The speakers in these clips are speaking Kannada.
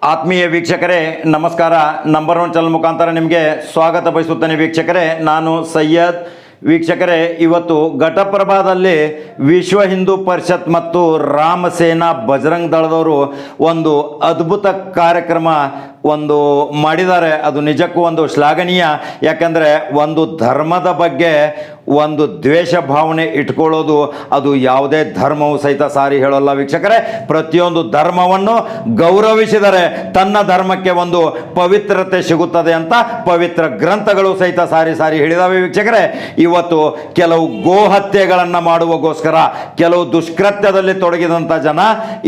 ಆತ್ಮೀಯ ವೀಕ್ಷಕರೇ ನಮಸ್ಕಾರ. ನಂಬರ್ ಒನ್ ಚಾನಲ್ ಮುಖಾಂತರ ನಿಮಗೆ ಸ್ವಾಗತ ಬಯಸುತ್ತೇನೆ ವೀಕ್ಷಕರೇ. ನಾನು ಸೈಯದ್. ವೀಕ್ಷಕರೇ, ಇವತ್ತು ಘಟಪ್ರಭಾದಲ್ಲಿ ವಿಶ್ವ ಹಿಂದೂ ಪರಿಷತ್ ಮತ್ತು ರಾಮ ಸೇನಾ ಬಜರಂಗ್ ದಳದವರು ಒಂದು ಅದ್ಭುತ ಕಾರ್ಯಕ್ರಮ ಮಾಡಿದ್ದಾರೆ. ಅದು ನಿಜಕ್ಕೂ ಒಂದು ಶ್ಲಾಘನೀಯ. ಯಾಕಂದರೆ ಒಂದು ಧರ್ಮದ ಬಗ್ಗೆ ಒಂದು ದ್ವೇಷ ಭಾವನೆ ಇಟ್ಕೊಳ್ಳೋದು ಅದು ಯಾವುದೇ ಧರ್ಮವು ಸಹಿತ ಸಾರಿ ಹೇಳೋಲ್ಲ ವೀಕ್ಷಕರೇ. ಪ್ರತಿಯೊಂದು ಧರ್ಮವನ್ನು ಗೌರವಿಸಿದರೆ ತನ್ನ ಧರ್ಮಕ್ಕೆ ಒಂದು ಪವಿತ್ರತೆ ಸಿಗುತ್ತದೆ ಅಂತ ಪವಿತ್ರ ಗ್ರಂಥಗಳು ಸಹಿತ ಸಾರಿ ಹೇಳಿದಾವೆ ವೀಕ್ಷಕರೇ. ಇವತ್ತು ಕೆಲವು ಗೋಹತ್ಯೆಗಳನ್ನು ಮಾಡುವಗೋಸ್ಕರ ಕೆಲವು ದುಷ್ಕೃತ್ಯದಲ್ಲಿ ತೊಡಗಿದಂಥ ಜನ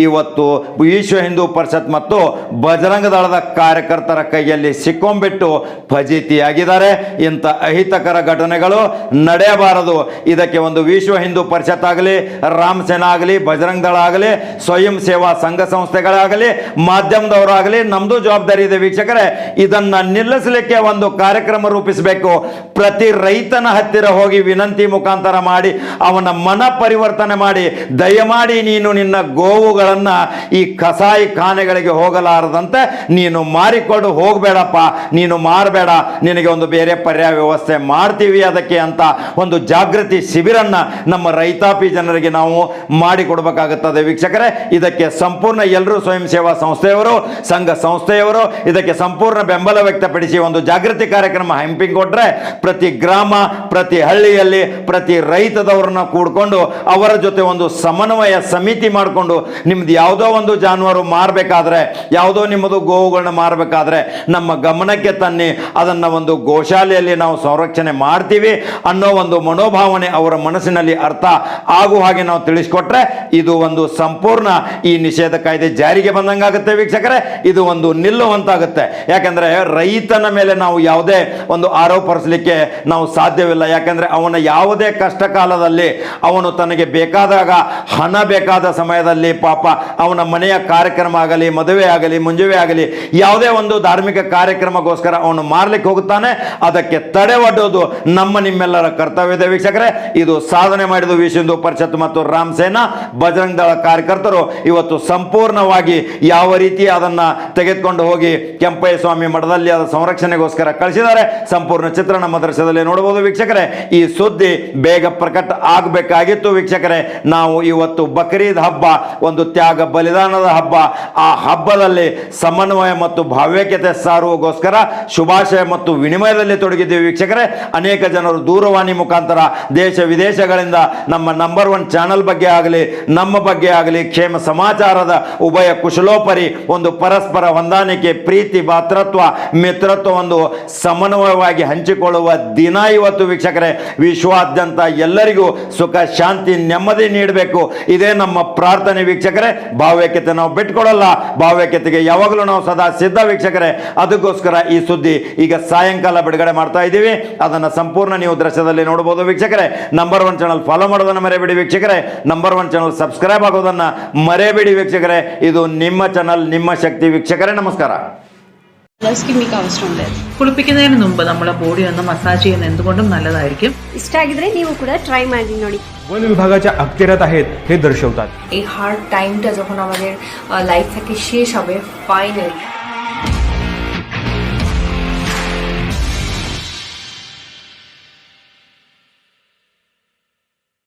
ಇವತ್ತು ವಿಶ್ವ ಹಿಂದೂ ಪರಿಷತ್ ಮತ್ತು ಬಜರಂಗ ದಳದ ಕಾರ್ಯಕರ್ತರ ಕೈಯಲ್ಲಿ ಸಿಕ್ಕೊಂಬಿಟ್ಟು ಫಜೀತಿಯಾಗಿದ್ದಾರೆ. ಇಂಥ ಅಹಿತಕರ ಘಟನೆಗಳು ನಡೆಯಬಾರದು. ಇದಕ್ಕೆ ಒಂದು ವಿಶ್ವ ಹಿಂದೂ ಪರಿಷತ್ ಆಗಲಿ, ರಾಮ ಸೇನಾ ಆಗಲಿ, ಬಜರಂಗ ದಳ ಆಗಲಿ, ಸ್ವಯಂ ಸೇವಾ ಸಂಘ ಸಂಸ್ಥೆಗಳಾಗಲಿ, ಮಾಧ್ಯಮದವರಾಗಲಿ, ನಮ್ಮದು ಜವಾಬ್ದಾರಿ ಇದೆ ವೀಕ್ಷಕರೇ. ಇದನ್ನು ನಿಲ್ಲಿಸಲಿಕ್ಕೆ ಒಂದು ಕಾರ್ಯಕ್ರಮ ರೂಪಿಸಬೇಕು. ಪ್ರತಿ ರೈತನ ಹತ್ತಿರ ಹೋಗಿ ವಿನಂತಿ ಮುಖಾಂತರ ಮಾಡಿ ಅವನ ಮನ ಪರಿವರ್ತನೆ ಮಾಡಿ, ದಯಮಾಡಿ ನೀನು ನಿನ್ನ ಗೋವುಗಳನ್ನು ಈ ಕಸಾಯಿ ಖಾನೆಗಳಿಗೆ ಹೋಗಲಾರದಂತೆ ನೀನು ಮಾರಿಕೊಂಡು ಹೋಗಬೇಡಪ್ಪ, ನೀನು ಮಾರಬೇಡ, ನಿನಗೆ ಒಂದು ಬೇರೆ ಪರ್ಯಾಯ ವ್ಯವಸ್ಥೆ ಮಾಡ್ತೀವಿ ಅದಕ್ಕೆ ಅಂತ ಒಂದು ಜಾಗೃತಿ ಶಿಬಿರನ್ನ ನಮ್ಮ ರೈತಾಪಿ ಜನರಿಗೆ ನಾವು ಮಾಡಿಕೊಡ್ಬೇಕಾಗುತ್ತದೆ ವೀಕ್ಷಕರೇ. ಇದಕ್ಕೆ ಸಂಪೂರ್ಣ ಎಲ್ಲರೂ ಸ್ವಯಂ ಸೇವಾ ಸಂಸ್ಥೆಯವರು, ಸಂಘ ಸಂಸ್ಥೆಯವರು ಇದಕ್ಕೆ ಸಂಪೂರ್ಣ ಬೆಂಬಲ ವ್ಯಕ್ತಪಡಿಸಿ ಒಂದು ಜಾಗೃತಿ ಕಾರ್ಯಕ್ರಮ ಹಮ್ಮಿಕೊಂಡ್ರೆ ಪ್ರತಿ ಗ್ರಾಮ, ಪ್ರತಿ ಹಳ್ಳಿಯಲ್ಲಿ ಪ್ರತಿ ರೈತದವ್ರನ್ನ ಕೂಡ್ಕೊಂಡು ಅವರ ಜೊತೆ ಒಂದು ಸಮನ್ವಯ ಸಮಿತಿ ಮಾಡಿಕೊಂಡು ನಿಮ್ದು ಯಾವುದೋ ಒಂದು ಜಾನುವಾರು ಮಾರಬೇಕಾದ್ರೆ, ಯಾವುದೋ ನಿಮ್ಮದು ಗೋವುಗಳನ್ನ ಮಾರಬೇಕಾದ್ರೆ ನಮ್ಮ ಗಮನಕ್ಕೆ ತನ್ನಿ, ಅದನ್ನು ಒಂದು ಗೋಶಾಲೆಯಲ್ಲಿ ನಾವು ಸಂರಕ್ಷಣೆ ಮಾಡ್ತೀವಿ ಅನ್ನೋ ಒಂದು ಮನೋಭಾವನೆ ಅವರ ಮನಸ್ಸಿನಲ್ಲಿ ಅರ್ಥ ಆಗುವ ಹಾಗೆ ನಾವು ತಿಳಿಸ್ಕೊಟ್ರೆ ಇದು ಒಂದು ಸಂಪೂರ್ಣ ಈ ನಿಷೇಧ ಕಾಯ್ದೆ ಜಾರಿಗೆ ಬಂದಂಗಾಗುತ್ತೆ ವೀಕ್ಷಕರೇ. ಇದು ಒಂದು ನಿಲ್ಲುವಂತಾಗುತ್ತೆ. ಯಾಕಂದ್ರೆ ರೈತನ ಮೇಲೆ ನಾವು ಯಾವುದೇ ಒಂದು ಆರೋಪ ಹೊರಿಸಲಿಕ್ಕೆ ನಾವು ಸಾಧ್ಯವಿಲ್ಲ. ಯಾಕಂದ್ರೆ ಅವನ ಯಾವುದೇ ಕಷ್ಟ ಕಾಲದಲ್ಲಿ ಅವನು ತನಗೆ ಬೇಕಾದಾಗ ಹಣ ಬೇಕಾದ ಸಮಯದಲ್ಲಿ ಪಾಪ ಅವನ ಮನೆಯ ಕಾರ್ಯಕ್ರಮ ಆಗಲಿ, ಮದುವೆ ಆಗಲಿ, ಮುಂಜುವೆ ಆಗಲಿ, ಯಾವುದೇ ಒಂದು ಧಾರ್ಮಿಕ ಕಾರ್ಯಕ್ರಮಕ್ಕೋಸ್ಕರ ಅವನು ಮಾರ್ಲಿಕ್ಕೆ ಹೋಗುತ್ತಾನೆ. ಅದಕ್ಕೆ ತಡೆ ಒಡ್ಡೋದು ನಮ್ಮ ನಿಮ್ಮೆಲ್ಲರ ಕರ್ತವ್ಯದ ವೀಕ್ಷಕರೇ. ಇದು ಸಾಧನೆ ಮಾಡಿದ ವಿಶ್ವ ಹಿಂದೂ ಪರಿಷತ್ ಮತ್ತು ರಾಮ ಸೇನಾ ಬಜರಂಗ ದಳ ಕಾರ್ಯಕರ್ತರು ಇವತ್ತು ಸಂಪೂರ್ಣವಾಗಿ ಯಾವ ರೀತಿ ಅದನ್ನ ತೆಗೆದುಕೊಂಡು ಹೋಗಿ ಕೆಂಪಯ್ಯ ಸ್ವಾಮಿ ಮಠದಲ್ಲಿ ಅದರ ಸಂರಕ್ಷಣೆಗೋಸ್ಕರ ಕಳಿಸಿದ್ದಾರೆ. ಸಂಪೂರ್ಣ ಚಿತ್ರ ನಮ್ಮ ದೃಶ್ಯದಲ್ಲಿ ನೋಡಬಹುದು ವೀಕ್ಷಕರೇ. ಈ ಸುದ್ದಿ ಬೇಗ ಪ್ರಕಟ ಆಗಬೇಕಾಗಿತ್ತು ವೀಕ್ಷಕರೇ. ನಾವು ಇವತ್ತು ಬಕ್ರೀದ್ ಹಬ್ಬ ಒಂದು ತ್ಯಾಗ ಬಲಿದಾನದ ಹಬ್ಬ. ಆ ಹಬ್ಬದಲ್ಲಿ ಸಮನ್ವಯ ಮತ್ತು ಭಾವ್ಯತೆ ಸಾರುವಗೋಸ್ಕರ ಶುಭಾಶಯ ಮತ್ತು ವಿನಿಮಯದಲ್ಲಿ ತೊಡಗಿದ್ದೀವಿ ವೀಕ್ಷಕರೇ. ಅನೇಕ ಜನರು ದೂರವಾಣಿ ಮುಖಾಂತರ ದೇಶ ವಿದೇಶಗಳಿಂದ ನಮ್ಮ ನಂಬರ್ ಒನ್ ಚಾನಲ್ ಬಗ್ಗೆ ಆಗಲಿ, ನಮ್ಮ ಬಗ್ಗೆ ಆಗಲಿ, ಕ್ಷೇಮ ಸಮಾಚಾರದ ಉಭಯ ಕುಶಲೋಪರಿ ಒಂದು ಪರಸ್ಪರ ಹೊಂದಾಣಿಕೆ, ಪ್ರೀತಿ, ಭಾತೃತ್ವ, ಮಿತ್ರತ್ವ ಒಂದು ಸಮನ್ವಯವಾಗಿ ಹಂಚಿಕೊಳ್ಳುವ ದಿನ ಇವತ್ತು ವೀಕ್ಷಕರೇ. ವಿಶ್ವಾದ್ಯಂತ ಎಲ್ಲರಿಗೂ ಸುಖ, ಶಾಂತಿ, ನೆಮ್ಮದಿ ನೀಡಬೇಕು. ಇದೇ ನಮ್ಮ ಪ್ರಾರ್ಥನೆ ವೀಕ್ಷಕರೇ. ಭಾವ್ಯತೆ ನಾವು ಬಿಟ್ಕೊಡಲ್ಲ. ಭಾವ್ಯತೆಗೆ ಯಾವಾಗಲೂ ನಾವು ಸದಾ ಸಿದ್ಧ ವೀಕ್ಷಕರೇ. ಅದಕ್ಕೋಸ್ಕರ ಈ ಸುದ್ದಿ ಈಗ ಸಾಯಂಕಾಲ ಬಿಡುಗಡೆ ಮಾಡ್ತಾ ಇದ್ದೀವಿ. ಅದನ್ನು ಸಂಪೂರ್ಣ ನೀವು ದೃಶ್ಯದಲ್ಲಿ ನೋಡಬಹುದು ವೀಕ್ಷಕರೇ. ನಂಬರ್ ಒನ್ ಚಾನಲ್ ಫಾಲೋ ಮಾಡೋದನ್ನು ಮರೆಯಬೇಡಿ ವೀಕ್ಷಕರೇ. ನಂಬರ್ ಒನ್ ಚಾನಲ್ ಸಬ್ಸ್ಕ್ರೈಬ್ ಆಗೋದನ್ನು ಮರೆಯಬೇಡಿ ವೀಕ್ಷಕರೇ. ಇದು ನಿಮ್ಮ ಚಾನಲ್, ನಿಮ್ಮ ಶಕ್ತಿ ವೀಕ್ಷಕರೇ. ನಮಸ್ಕಾರ. കുളിപ്പിക്കുന്നതിന് മുമ്പ് നമ്മുടെ ബോഡി ഒന്ന് മസാജ് ചെയ്യുന്നത് എന്തുകൊണ്ടും നല്ലതായിരിക്കും. ഇഷ്ടാಗಿದ್ರೆ ನೀವು ಕೂಡ ಟ್ರೈ ಮಾಡಿ ನೋಡಿ. वन विभागाच्या अखत्यारीत आहेत हे दर्शवतात. এই হার্ড টাইমটা যখন আমাদের লাইফ থেকে শেষ হবে ফাইনালি